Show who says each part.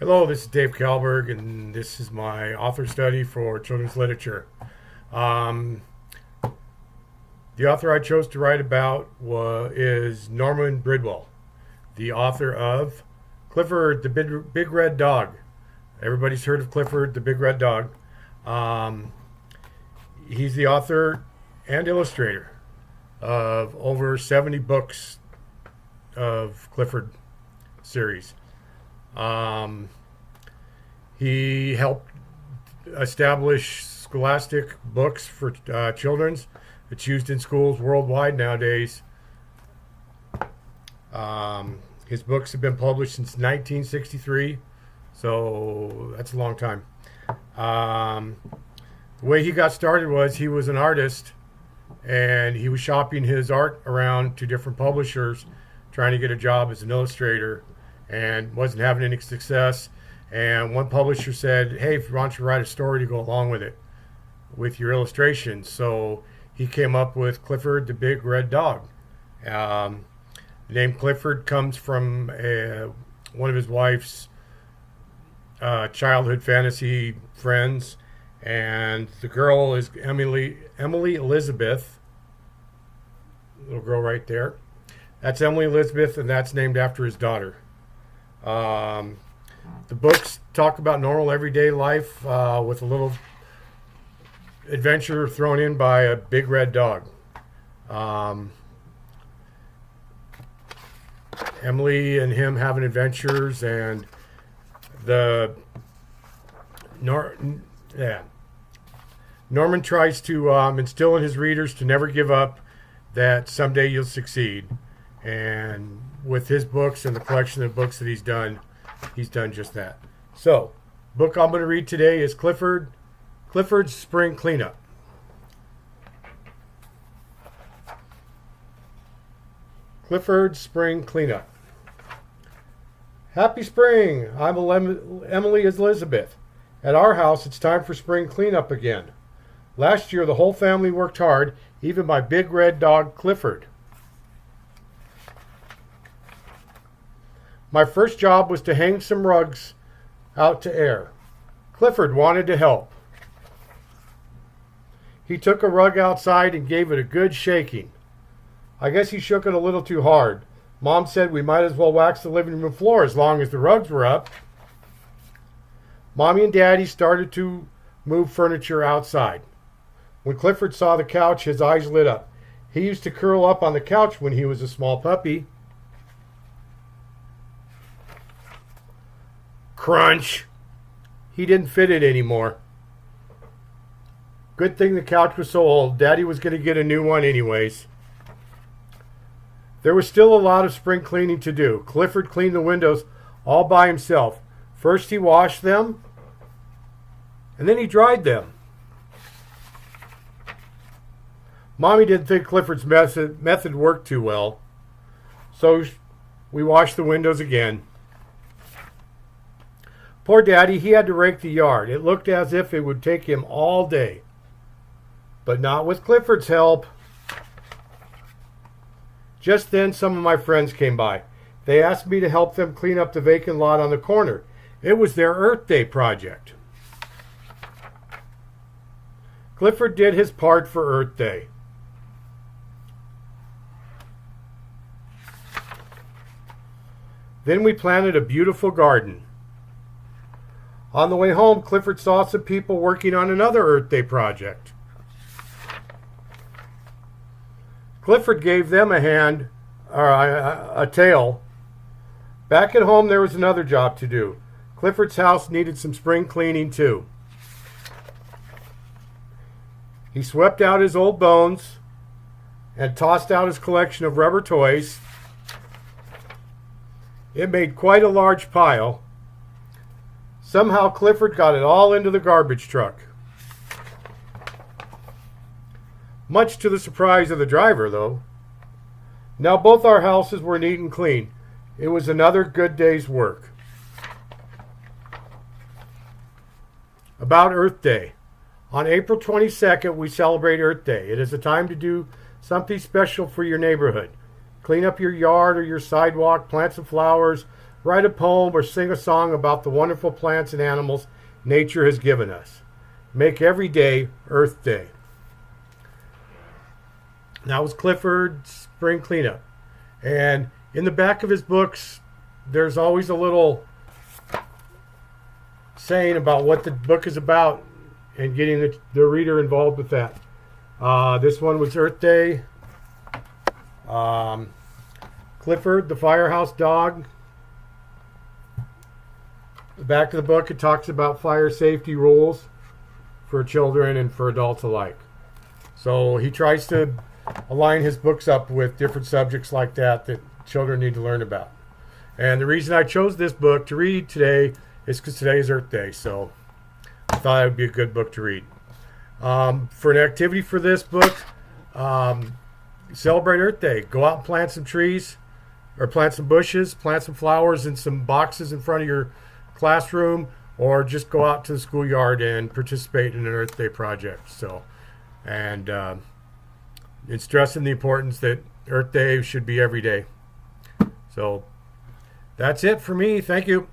Speaker 1: Hello, this is Dave Kalberg, and this is my author study for children's literature. Um, the author I chose to write about is Norman Bridwell, the author of Clifford the Big Red Dog. Everybody's heard of Clifford the Big Red Dog. Um, he's the author and illustrator of over 70 books of Clifford series. He helped establish scholastic books for children's. It's used in schools worldwide nowadays. His books have been published since 1963, so that's a long time. The way he got started was he was an artist, and he was shopping his art around to different publishers, trying to get a job as an illustrator, and wasn't having any success. And one publisher said, "Hey, if you want to write a story to go along with it, with your illustrations." So he came up with Clifford the Big Red Dog. The name Clifford comes from one of his wife's childhood fantasy friends, and the girl is Emily Elizabeth, little girl right there. That's Emily Elizabeth, and that's named after his daughter. The books talk about normal everyday life with a little adventure thrown in by a big red dog. Emily and him having adventures, and Norman tries to instill in his readers to never give up, that someday you'll succeed. And with his books and the collection of books that he's done just that. So, book I'm going to read today is Clifford's Spring Cleanup. Clifford's Spring Cleanup. Happy spring! I'm Emily Elizabeth. At our house, it's time for spring cleanup again. Last year, the whole family worked hard, even my big red dog, Clifford. My first job was to hang some rugs out to air. Clifford wanted to help. He took a rug outside and gave it a good shaking. I guess he shook it a little too hard. Mom said we might as well wax the living room floor as long as the rugs were up. Mommy and Daddy started to move furniture outside. When Clifford saw the couch, his eyes lit up. He used to curl up on the couch when he was a small puppy. Crunch! He didn't fit it anymore. Good thing the couch was so old. Daddy was going to get a new one anyways. There was still a lot of spring cleaning to do. Clifford cleaned the windows all by himself. First he washed them, and then he dried them. Mommy didn't think Clifford's method worked too well, so we washed the windows again. Poor Daddy, he had to rake the yard. It looked as if it would take him all day. But not with Clifford's help. Just then, some of my friends came by. They asked me to help them clean up the vacant lot on the corner. It was their Earth Day project. Clifford did his part for Earth Day. Then we planted a beautiful garden. On the way home, Clifford saw some people working on another Earth Day project. Clifford gave them a hand, or a tail. Back at home, there was another job to do. Clifford's house needed some spring cleaning too. He swept out his old bones and tossed out his collection of rubber toys. It made quite a large pile. Somehow Clifford got it all into the garbage truck. Much to the surprise of the driver, though. Now both our houses were neat and clean. It was another good day's work. About Earth Day. On April 22nd, we celebrate Earth Day. It is a time to do something special for your neighborhood. Clean up your yard or your sidewalk, plant some flowers, write a poem, or sing a song about the wonderful plants and animals nature has given us. Make every day Earth Day. That was Clifford's Spring Cleanup. And in the back of his books, there's always a little saying about what the book is about and getting the reader involved with that. This one was Earth Day. Clifford, the Firehouse Dog. The back of the book, it talks about fire safety rules for children and for adults alike. So he tries to align his books up with different subjects like that children need to learn about. And the reason I chose this book to read today is because today is Earth Day, so I thought it would be a good book to read. For an activity for this book, celebrate Earth Day. Go out and plant some trees, or plant some bushes, plant some flowers in some boxes in front of your classroom, or just go out to the schoolyard and participate in an Earth Day project. So, and it's stressing the importance that Earth Day should be every day. So that's it for me. Thank you.